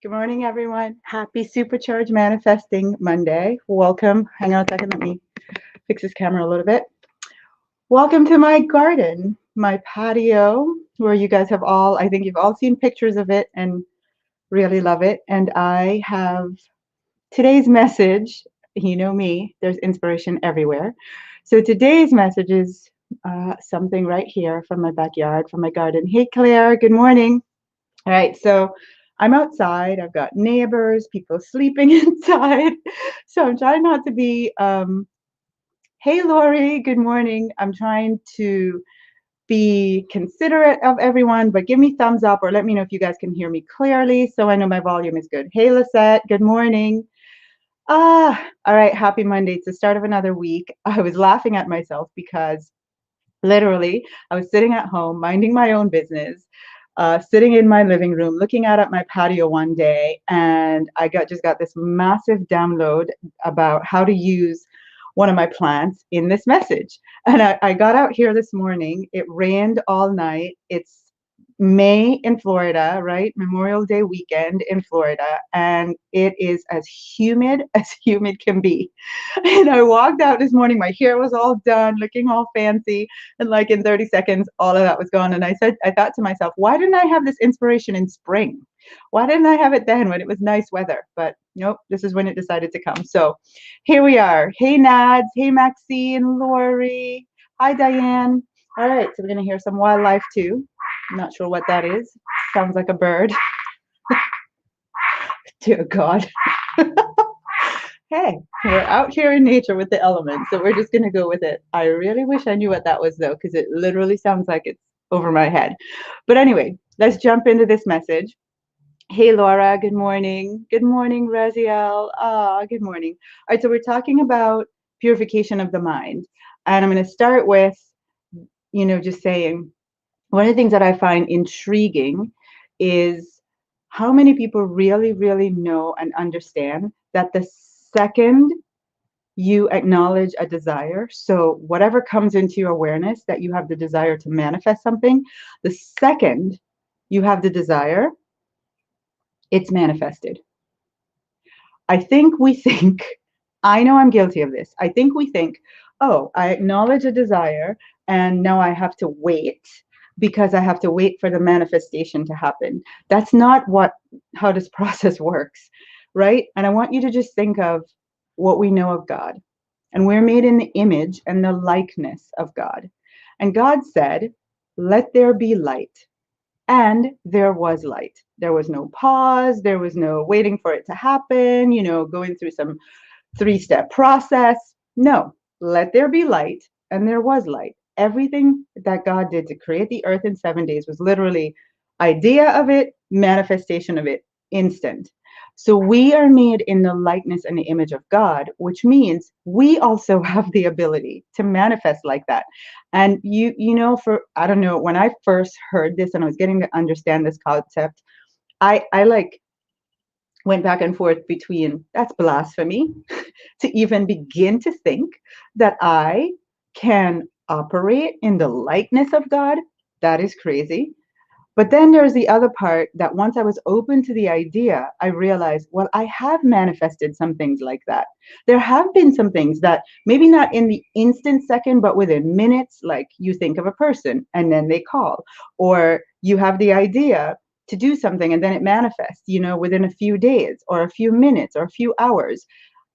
Good morning, everyone. Happy Supercharged Manifesting Monday. Welcome. Hang on a second. Let me fix this camera a little bit. Welcome to my garden, my patio, where you guys have all, I think you've all seen pictures of it and really love it. And I have today's message. You know me, there's inspiration everywhere. So today's message is something right here from my backyard, from my garden. Hey, Claire, good morning. All right, so I'm outside. I've got neighbors, people sleeping inside. So I'm trying not to be, hey, Lori, good morning. I'm trying to be considerate of everyone, but give me thumbs up or let me know if you guys can hear me clearly so I know my volume is good. Hey, Lisette, good morning. All right, happy Monday. It's the start of another week. I was laughing at myself because literally I was sitting at home minding my own business, sitting in my living room looking out at my patio one day, and I just got this massive download about how to use one of my plants in this message. And I got out here this morning. It rained all night. It's May in Florida, right? Memorial Day weekend in Florida, and it is as humid can be. And I walked out this morning, my hair was all done, looking all fancy, and like in 30 seconds, all of that was gone. And I thought to myself, why didn't I have this inspiration in spring? Why didn't I have it then when it was nice weather? But nope, this is when it decided to come. So here we are. Hey, Nads. Hey, Maxine, Lori. Hi, Diane. All right, so we're going to hear some wildlife too. I'm not sure what that is. Sounds like a bird. Dear God. Hey, we're out here in nature with the elements, so we're just going to go with it. I really wish I knew what that was, though, because it literally sounds like it's over my head. But anyway, let's jump into this message. Hey, Laura, good morning. Good morning, Raziel. Good morning. All right, so we're talking about purification of the mind. And I'm going to start with, just saying, one of the things that I find intriguing is how many people really, really know and understand that the second you acknowledge a desire, so whatever comes into your awareness that you have the desire to manifest something, the second you have the desire, it's manifested. I think we think, I know I'm guilty of this. I think we think, oh, I acknowledge a desire and now I have to wait because I have to wait for the manifestation to happen. That's not how this process works, right? And I want you to just think of what we know of God. And we're made in the image and the likeness of God. And God said, let there be light. And there was light. There was no pause. There was no waiting for it to happen, going through some 3-step process. No, let there be light. And there was light. Everything that God did to create the earth in 7 days was literally idea of it, manifestation of it, instant. So we are made in the likeness and the image of God, which means we also have the ability to manifest like that. And I don't know, when I first heard this and I was getting to understand this concept, I like went back and forth between that's blasphemy to even begin to think that I can operate in the likeness of God. That is crazy. But then there's the other part that once I was open to the idea, I realized, well, I have manifested some things like that. There have been some things that maybe not in the instant second, but within minutes, like you think of a person and then they call, or you have the idea to do something and then it manifests, within a few days or a few minutes or a few hours.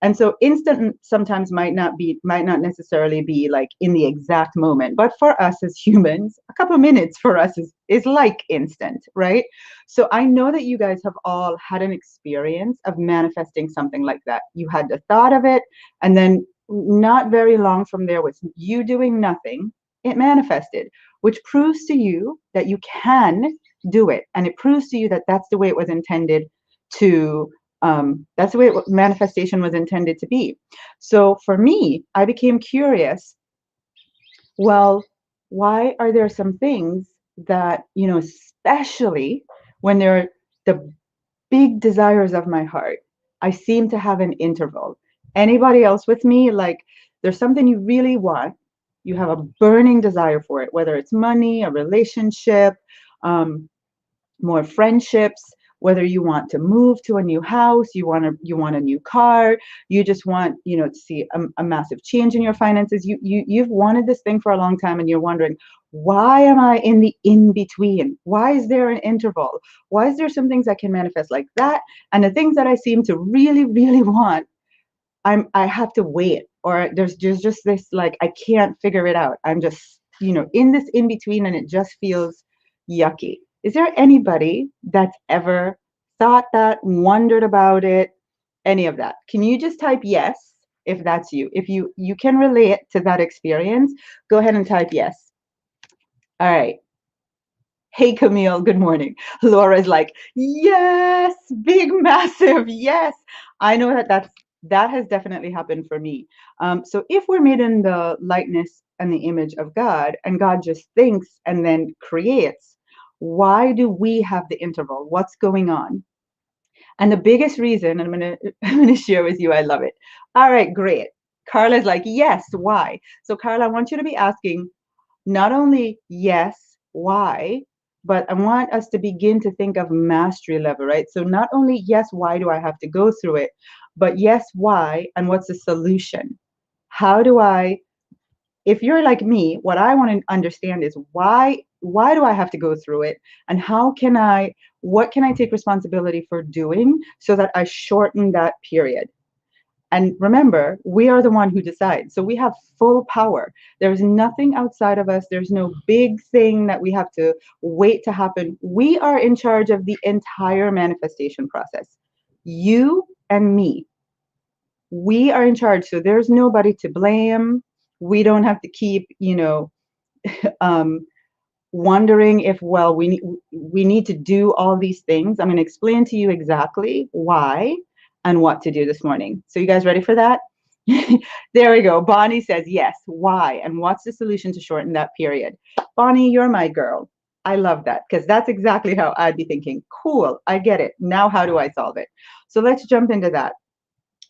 And so instant sometimes might not necessarily be like in the exact moment, but for us as humans, a couple of minutes for us is like instant, right? So I know that you guys have all had an experience of manifesting something like that. You had the thought of it, and then not very long from there with you doing nothing, it manifested, which proves to you that you can do it. And it proves to you that that's the way it was intended to that's the way manifestation was intended to be. So for me, I became curious. Well, why are there some things that, especially when they're the big desires of my heart, I seem to have an interval. Anybody else with me? Like there's something you really want. You have a burning desire for it, whether it's money, a relationship, more friendships, whether you want to move to a new house, you want a new car, you just want, to see a massive change in your finances. You've wanted this thing for a long time and you're wondering, why am I in the in between? Why is there an interval? Why is there some things I can manifest like that? And the things that I seem to really, really want, I have to wait, or there's just this, like, I can't figure it out. I'm just, in this in between, and it just feels yucky. Is there anybody that's ever thought that, wondered about it, any of that? Can you just type yes if that's you? If you can relate to that experience, go ahead and type yes. All right. Hey, Camille, good morning. Laura's like, yes, big, massive, yes. I know that has definitely happened for me. So if we're made in the likeness and the image of God, and God just thinks and then creates, why do we have the interval? What's going on? And the biggest reason, and I'm gonna share with you, I love it. All right, great. Carla's like, yes, why? So Carla, I want you to be asking not only yes, why, but I want us to begin to think of mastery level, right? So not only yes, why do I have to go through it, but yes, why, and what's the solution? How do I, if you're like me, what I want to understand is why do I have to go through it, and what can I take responsibility for doing so that I shorten that period? And remember, we are the one who decides. So we have full power. There's nothing outside of us. There's no big thing that we have to wait to happen. We are in charge of the entire manifestation process. You and me, we are in charge. So there's nobody to blame. We don't have to keep, um, wondering if, well, we need to do all these things. I'm going to explain to you exactly why and what to do this morning. So you guys ready for that? There we go. Bonnie says yes. Why? And what's the solution to shorten that period? Bonnie, you're my girl. I love that, because that's exactly how I'd be thinking. Cool. I get it. Now, how do I solve it? So let's jump into that.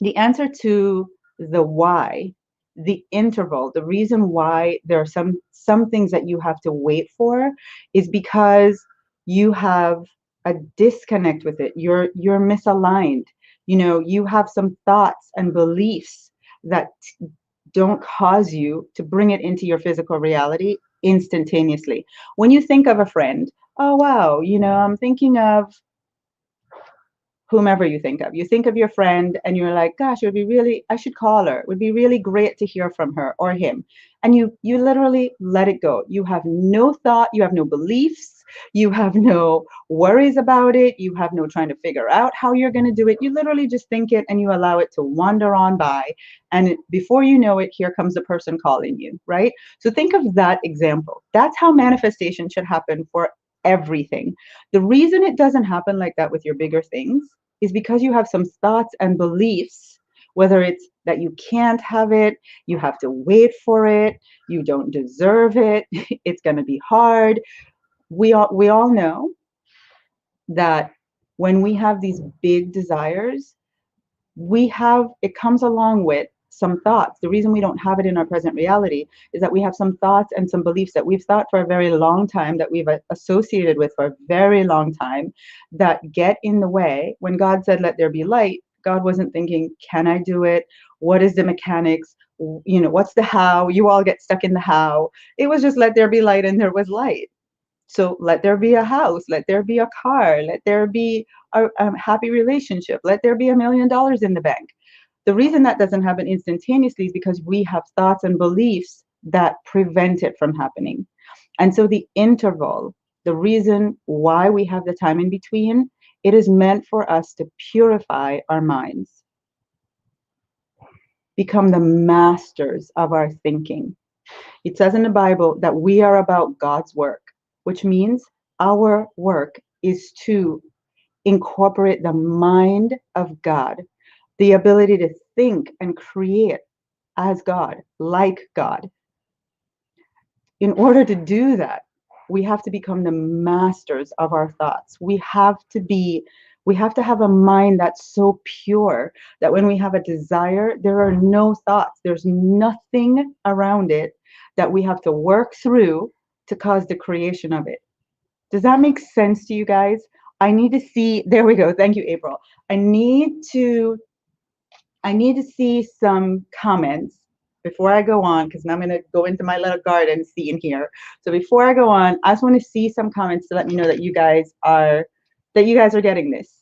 The answer to the why, the interval, the reason why there are some things that you have to wait for, is because you have a disconnect with it. You're misaligned. You have some thoughts and beliefs that don't cause you to bring it into your physical reality instantaneously. When you think of a friend, oh wow, I'm thinking of whomever you think of. You think of your friend and you're like, gosh, I should call her. It would be really great to hear from her or him. And you literally let it go. You have no thought, you have no beliefs, you have no worries about it, you have no trying to figure out how you're going to do it. You literally just think it and you allow it to wander on by. And before you know it, here comes the person calling you, right? So think of that example. That's how manifestation should happen for everything. The reason it doesn't happen like that with your bigger things is because you have some thoughts and beliefs, whether it's that you can't have it, you have to wait for it, you don't deserve it, it's going to be hard. We all know that when we have these big desires, it comes along with some thoughts. The reason we don't have it in our present reality is that we have some thoughts and some beliefs that we've thought for a very long time, that we've associated with for a very long time, that get in the way. When God said, let there be light, God wasn't thinking, can I do it? What is the mechanics? What's the how? You all get stuck in the how. It was just let there be light, and there was light. So let there be a house, let there be a car, let there be a happy relationship, let there be $1 million in the bank. The reason that doesn't happen instantaneously is because we have thoughts and beliefs that prevent it from happening. And so the interval, the reason why we have the time in between, it is meant for us to purify our minds, become the masters of our thinking. It says in the Bible that we are about God's work, which means our work is to incorporate the mind of God, the ability to think and create as God, like God. In order to do that, we have to become the masters of our thoughts. We have to have a mind that's so pure that when we have a desire, there are no thoughts. There's nothing around it that we have to work through to cause the creation of it. Does that make sense to you guys? I need to see, there we go. Thank you, April. I need to see some comments before I go on, because now I'm going to go into my little garden scene here. So before I go on, I just want to see some comments to let me know that you guys are getting this.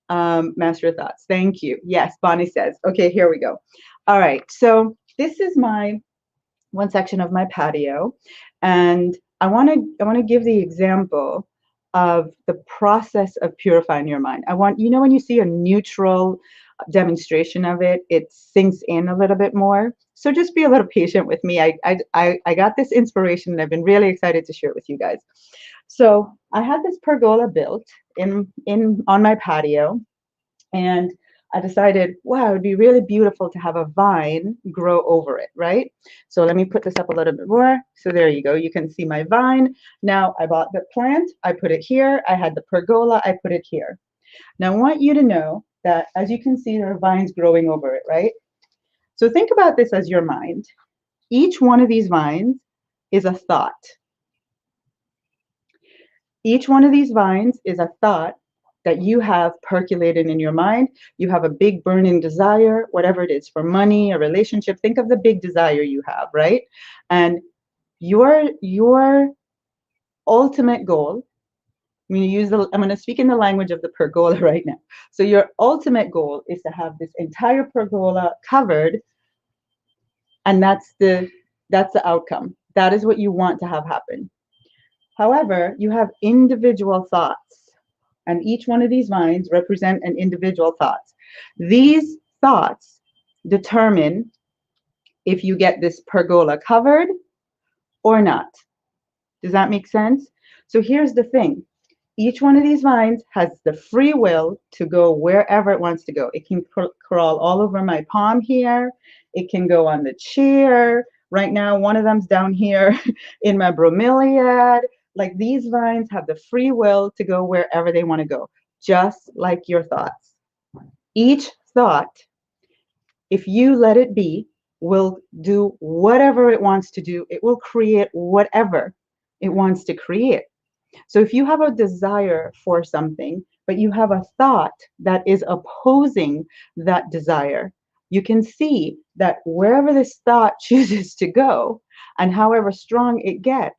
Master your thoughts. Thank you. Yes, Bonnie says. Okay, here we go. All right. So this is my one section of my patio, and I want to give the example of the process of purifying your mind. I want, you know, when you see a neutral demonstration of it, it sinks in a little bit more. So just be a little patient with me. I got this inspiration and I've been really excited to share it with you guys. So I had this pergola built in on my patio, and I decided, wow, it would be really beautiful to have a vine grow over it, right? So let me put this up a little bit more. So there you go. You can see my vine. Now I bought the plant. I put it here. I had the pergola. I put it here. Now I want you to know that, as you can see, there are vines growing over it, right? So think about this as your mind. Each one of these vines is a thought. Each one of these vines is a thought that you have percolated in your mind. You have a big burning desire, whatever it is, for money, a relationship. Think of the big desire you have, right? And your ultimate goal, I'm going to speak in the language of the pergola right now. So your ultimate goal is to have this entire pergola covered, and that's the outcome. That is what you want to have happen. However, you have individual thoughts, and each one of these vines represent an individual thought. These thoughts determine if you get this pergola covered or not. Does that make sense? So here's the thing. Each one of these vines has the free will to go wherever it wants to go. It can crawl all over my palm here. It can go on the chair. Right now, one of them's down here in my bromeliad. Like, these vines have the free will to go wherever they want to go, just like your thoughts. Each thought, if you let it be, will do whatever it wants to do. It will create whatever it wants to create. So if you have a desire for something, but you have a thought that is opposing that desire, you can see that wherever this thought chooses to go, and however strong it gets,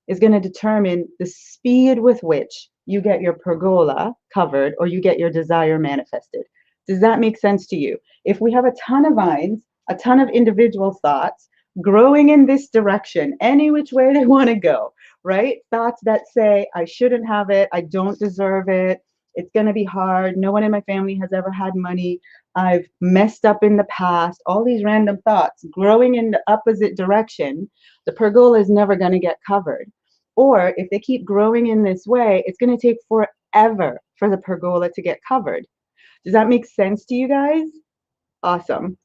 is going to determine the speed with which you get your pergola covered or you get your desire manifested. Does that make sense to you? If we have a ton of vines, a ton of individual thoughts growing in this direction, any which way they want to go, right? Thoughts that say, I shouldn't have it, I don't deserve it, it's going to be hard, no one in my family has ever had money, I've messed up in the past, all these random thoughts growing in the opposite direction, the pergola is never going to get covered. Or if they keep growing in this way, it's going to take forever for the pergola to get covered. Does that make sense to you guys? Awesome.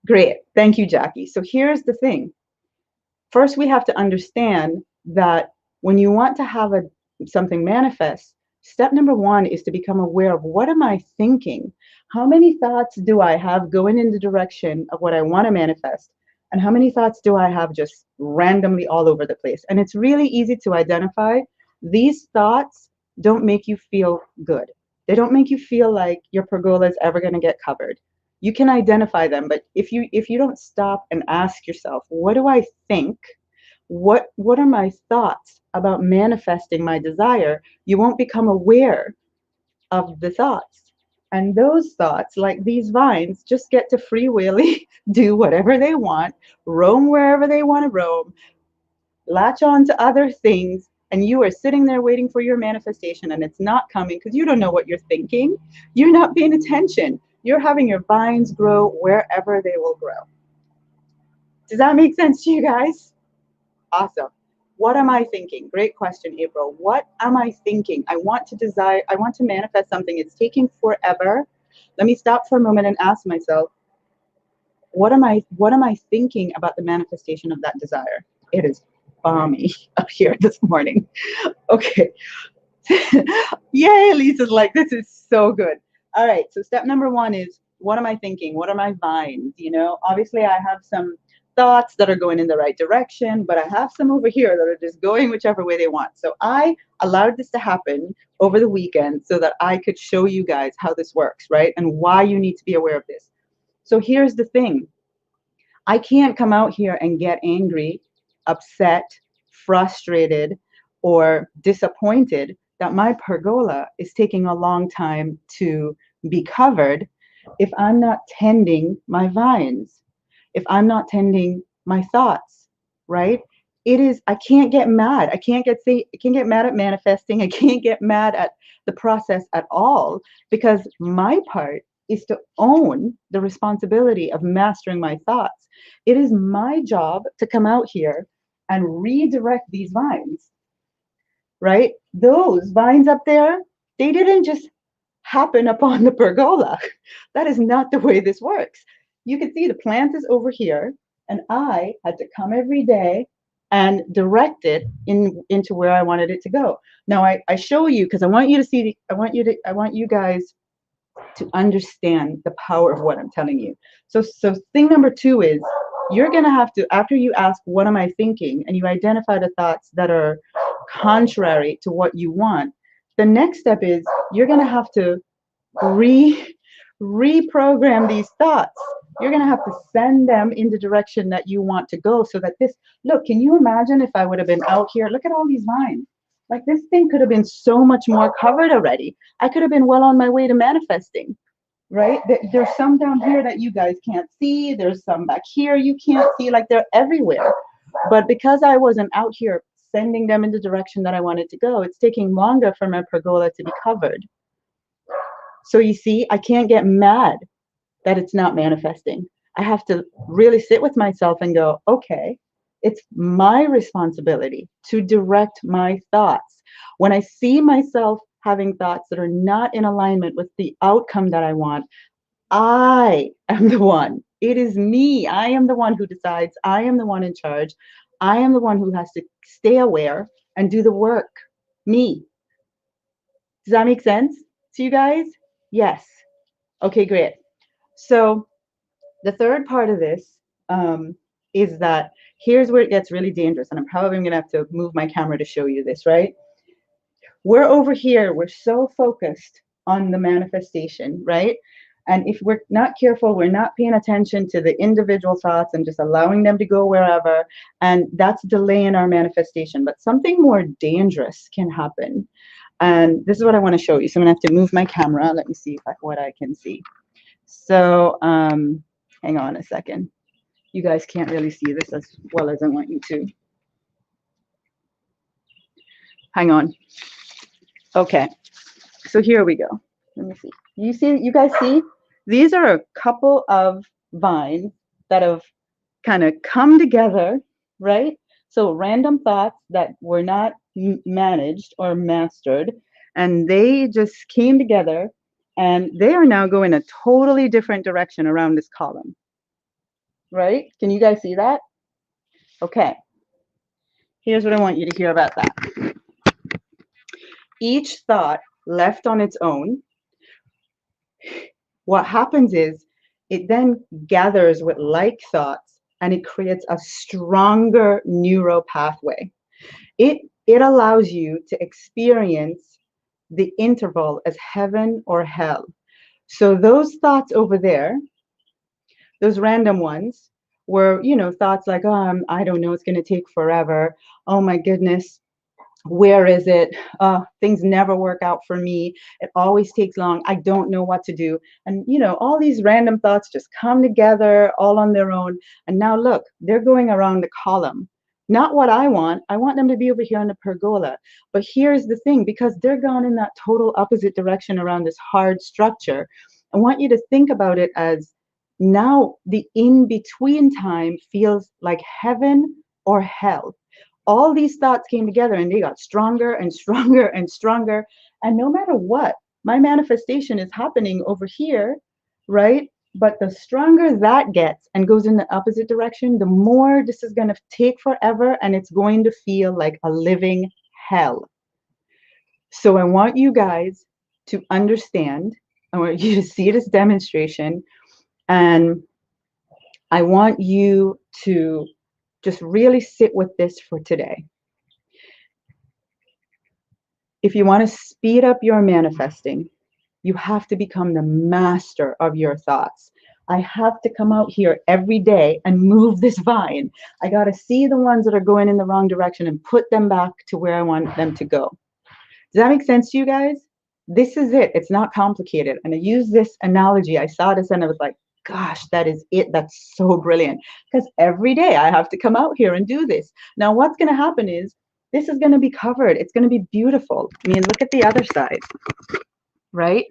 Great. Thank you, Jackie. So here's the thing. First, we have to understand that when you want to have something manifest, step number one is to become aware of, what am I thinking? How many thoughts do I have going in the direction of what I want to manifest? And how many thoughts do I have just randomly all over the place? And it's really easy to identify. These thoughts don't make you feel good. They don't make you feel like your pergola is ever going to get covered. You can identify them, but if you don't stop and ask yourself, what do I think? What are my thoughts about manifesting my desire? You won't become aware of the thoughts. And those thoughts, like these vines, just get to freewheely do whatever they want, roam wherever they want to roam, latch on to other things, and you are sitting there waiting for your manifestation, and it's not coming because you don't know what you're thinking. You're not paying attention. You're having your vines grow wherever they will grow. Does that make sense to you guys? Awesome. What am I thinking? Great question, April. What am I thinking? I want to manifest something. It's taking forever. Let me stop for a moment and ask myself, what am I thinking about the manifestation of that desire? It is balmy up here this morning. Okay. Yay, Lisa's like, this is so good. All right, so step number one is, what am I thinking? What are my vines? Obviously I have some thoughts that are going in the right direction, but I have some over here that are just going whichever way they want. So I allowed this to happen over the weekend so that I could show you guys how this works, right? And why you need to be aware of this. So here's the thing. I can't come out here and get angry, upset, frustrated, or disappointed that my pergola is taking a long time to be covered if I'm not tending my vines, if I'm not tending my thoughts, right? I can't get mad. I can't get mad at manifesting. I can't get mad at the process at all, because my part is to own the responsibility of mastering my thoughts. It is my job to come out here and redirect these vines, right? Those vines up there, they didn't just happen upon the pergola. That is not the way this works. You can see the plant is over here, and I had to come every day and direct it into where I wanted it to go. Now I show you because I want you to see, I want you guys to understand the power of what I'm telling you. So thing number 2 is you're going to have to, after you ask, what am I thinking? And you identify the thoughts that are contrary to what you want. The next step is you're going to have to reprogram these thoughts. You're going to have to send them in the direction that you want to go, so that this, look, can you imagine if I would have been out here? Look at all these vines. Like, this thing could have been so much more covered already. I could have been well on my way to manifesting, right? There's some down here that you guys can't see. There's some back here you can't see. Like, they're everywhere. But because I wasn't out here sending them in the direction that I wanted to go, it's taking longer for my pergola to be covered. So you see, I can't get mad that it's not manifesting. I have to really sit with myself and go, okay, it's my responsibility to direct my thoughts. When I see myself having thoughts that are not in alignment with the outcome that I want, I am the one. It is me. I am the one who decides. I am the one in charge. I am the one who has to stay aware and do the work. Me. Does that make sense to you guys? Yes. Okay, great. So the third part of this is that here's where it gets really dangerous. And I'm probably going to have to move my camera to show you this, right? We're over here. We're so focused on the manifestation, right? And if we're not careful, we're not paying attention to the individual thoughts and just allowing them to go wherever. And that's delaying our manifestation. But something more dangerous can happen. And this is what I want to show you. So I'm going to have to move my camera. Let me see what I can see. So hang on a second. You guys can't really see this as well as I want you to. Hang on. Okay. So here we go. Let me see. You guys see? These are a couple of vines that have kind of come together, right? So random thoughts that were not managed or mastered, and they just came together, and they are now going a totally different direction around this column, right? Can you guys see that? Okay. Here's what I want you to hear about that. Each thought left on its own, what happens is it then gathers with like thoughts, and it creates a stronger neural pathway. It allows you to experience the interval as heaven or hell. So those thoughts over there, those random ones, were, thoughts like, oh, I don't know, it's going to take forever. Oh my goodness, where is it? Things never work out for me. It always takes long. I don't know what to do. And, all these random thoughts just come together all on their own. And now look, they're going around the column. Not what I want. I want them to be over here on the pergola. But here's the thing, because they're gone in that total opposite direction around this hard structure, I want you to think about it as now the in-between time feels like heaven or hell. All these thoughts came together and they got stronger and stronger and stronger. And no matter what, my manifestation is happening over here, right? But the stronger that gets and goes in the opposite direction, the more this is going to take forever, and it's going to feel like a living hell. So I want you guys to understand. I want you to see this demonstration. And I want you to just really sit with this for today. If you want to speed up your manifesting, you have to become the master of your thoughts. I have to come out here every day and move this vine. I got to see the ones that are going in the wrong direction and put them back to where I want them to go. Does that make sense to you guys? This is it. It's not complicated. And I use this analogy. I saw this and I was like, gosh, that is it. That's so brilliant. Because every day I have to come out here and do this. Now, what's going to happen is this is going to be covered. It's going to be beautiful. I mean, look at the other side, right?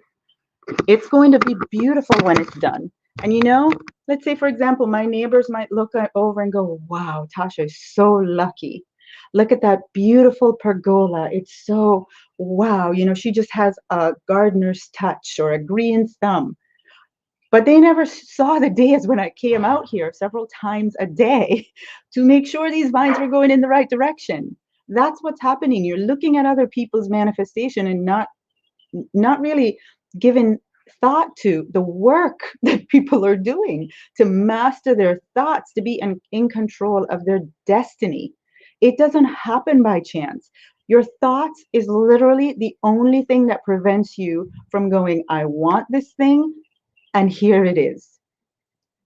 It's going to be beautiful when it's done. And you know, let's say, for example, my neighbors might look over and go, wow, Tasha is so lucky. Look at that beautiful pergola. It's so, wow, you know, she just has a gardener's touch or a green thumb. But they never saw the days when I came out here several times a day to make sure these vines were going in the right direction. That's what's happening. You're looking at other people's manifestation and not really given thought to the work that people are doing to master their thoughts, to be in control of their destiny. It doesn't happen by chance. Your thoughts is literally the only thing that prevents you from going, I want this thing, and here it is.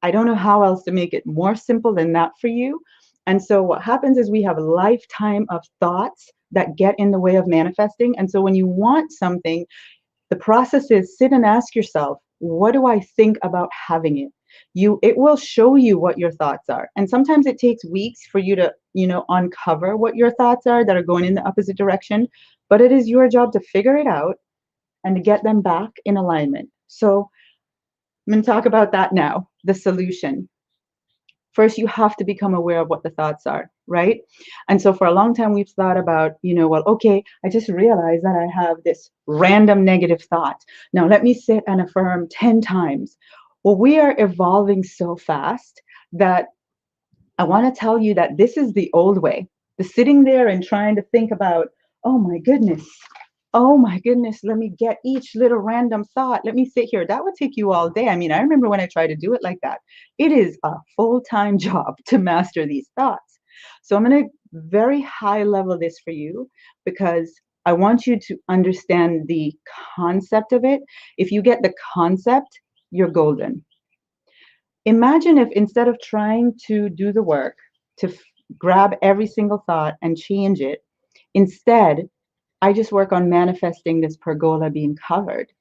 I don't know how else to make it more simple than that for you. And so what happens is we have a lifetime of thoughts that get in the way of manifesting. And so when you want something, the process is sit and ask yourself, what do I think about having it? It will show you what your thoughts are. And sometimes it takes weeks for you to, uncover what your thoughts are that are going in the opposite direction. But it is your job to figure it out and to get them back in alignment. So I'm going to talk about that now, the solution. First, you have to become aware of what the thoughts are, right? And so for a long time, we've thought about, well, okay, I just realized that I have this random negative thought. Now, let me sit and affirm 10 times. Well, we are evolving so fast that I want to tell you that this is the old way. The sitting there and trying to think about, oh my goodness, let me get each little random thought. Let me sit here. That would take you all day. I mean, I remember when I tried to do it like that. It is a full-time job to master these thoughts. So I'm going to very high level this for you because I want you to understand the concept of it. If you get the concept, you're golden. Imagine if instead of trying to do the work to grab every single thought and change it, instead, I just work on manifesting this pergola being covered.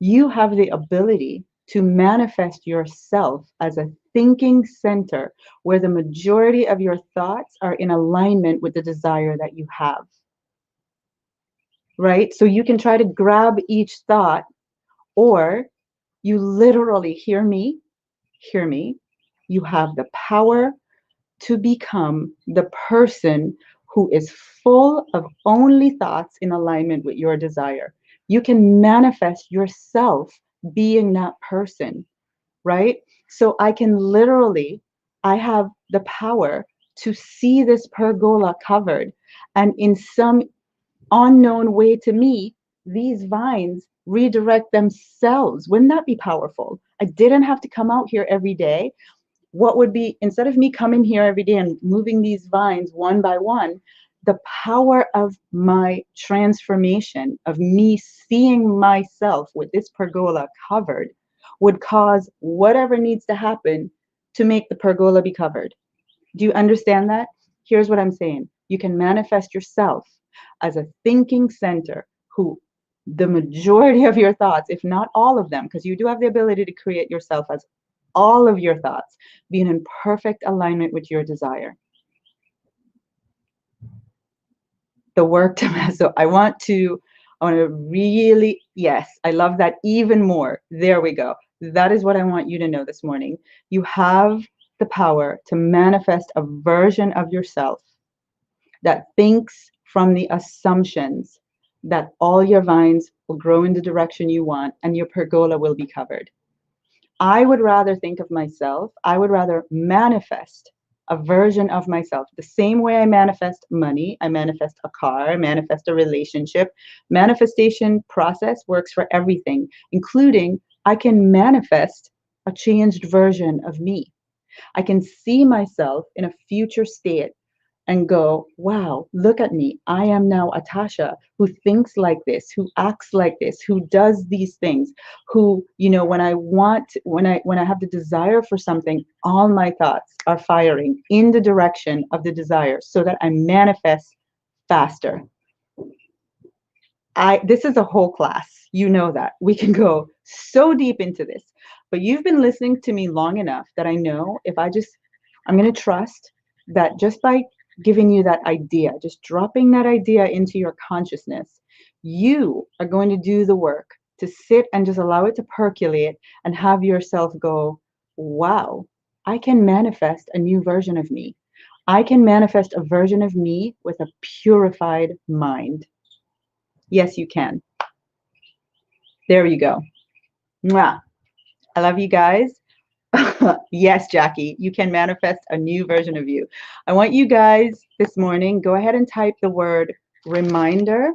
You have the ability to manifest yourself as a thinking center where the majority of your thoughts are in alignment with the desire that you have. Right? So you can try to grab each thought, or you literally hear me. You have the power to become the person who is full of only thoughts in alignment with your desire. You can manifest yourself being that person, right? So I have the power to see this pergola covered. And in some unknown way to me, these vines redirect themselves. Wouldn't that be powerful? I didn't have to come out here every day. What would be, instead of me coming here every day and moving these vines one by one, the power of my transformation, of me seeing myself with this pergola covered, would cause whatever needs to happen to make the pergola be covered. Do you understand that? Here's what I'm saying. You can manifest yourself as a thinking center who the majority of your thoughts, if not all of them, because you do have the ability to create yourself as all of your thoughts being in perfect alignment with your desire. The work to master. So I want to really, yes, I love that even more. There we go. That is what I want you to know this morning. You have the power to manifest a version of yourself that thinks from the assumptions that all your vines will grow in the direction you want and your pergola will be covered. I would rather think of myself, I would rather manifest a version of myself. The same way I manifest money, I manifest a car, I manifest a relationship. Manifestation process works for everything, including I can manifest a changed version of me. I can see myself in a future state and go, wow, look at me. I am now a Tasha who thinks like this, who acts like this, who does these things, who, when I have the desire for something, all my thoughts are firing in the direction of the desire so that I manifest faster. This is a whole class. You know that. We can go so deep into this. But you've been listening to me long enough that I know I'm going to trust that just by giving you that idea, just dropping that idea into your consciousness, you are going to do the work to sit and just allow it to percolate and have yourself go, wow, I can manifest a new version of me. I can manifest a version of me with a purified mind. Yes, you can. There you go. Mwah. I love you guys. Yes, Jackie, you can manifest a new version of you. I want you guys this morning, go ahead and type the word reminder.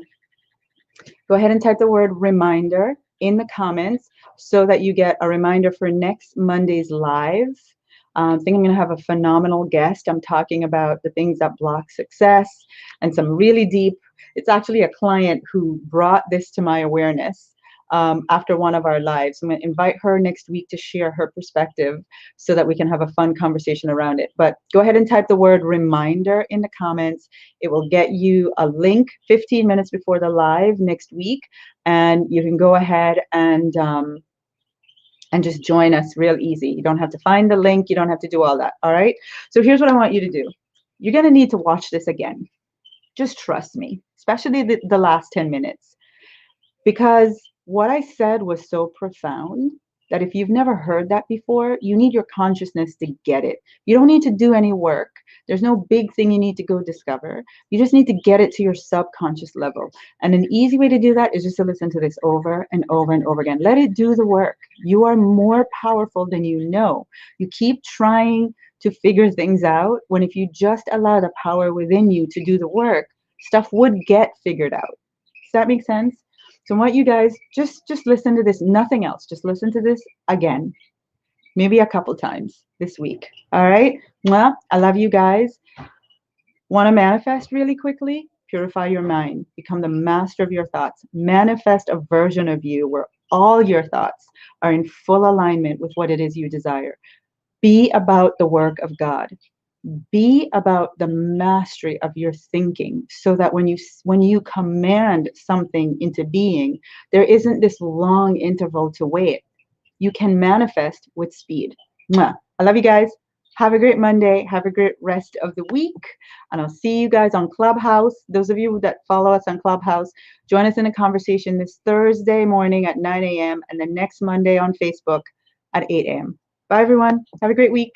Go ahead and type the word reminder in the comments so that you get a reminder for next Monday's live. I think I'm going to have a phenomenal guest. I'm talking about the things that block success and some really deep. It's actually a client who brought this to my awareness after one of our lives. I'm going to invite her next week to share her perspective so that we can have a fun conversation around it. But go ahead and type the word reminder in the comments. It will get you a link 15 minutes before the live next week, and you can go ahead and just join us real easy. You don't have to find the link. You don't have to do all that. All right. So here's what I want you to do. You're going to need to watch this again. Just trust me, especially the last 10 minutes, because what I said was so profound that if you've never heard that before, you need your consciousness to get it. You don't need to do any work. There's no big thing you need to go discover. You just need to get it to your subconscious level. And an easy way to do that is just to listen to this over and over and over again. Let it do the work. You are more powerful than you know. You keep trying to figure things out when if you just allow the power within you to do the work, stuff would get figured out. Does that make sense? So I want you guys just listen to this, nothing else. Just listen to this again, maybe a couple times this week. All right. Well, I love you guys. Want to manifest really quickly? Purify your mind. Become the master of your thoughts. Manifest a version of you where all your thoughts are in full alignment with what it is you desire. Be about the work of God. Be about the mastery of your thinking so that when you command something into being, there isn't this long interval to wait. You can manifest with speed. Mwah. I love you guys. Have a great Monday. Have a great rest of the week. And I'll see you guys on Clubhouse. Those of you that follow us on Clubhouse, join us in a conversation this Thursday morning at 9 a.m. and then next Monday on Facebook at 8 a.m. Bye, everyone. Have a great week.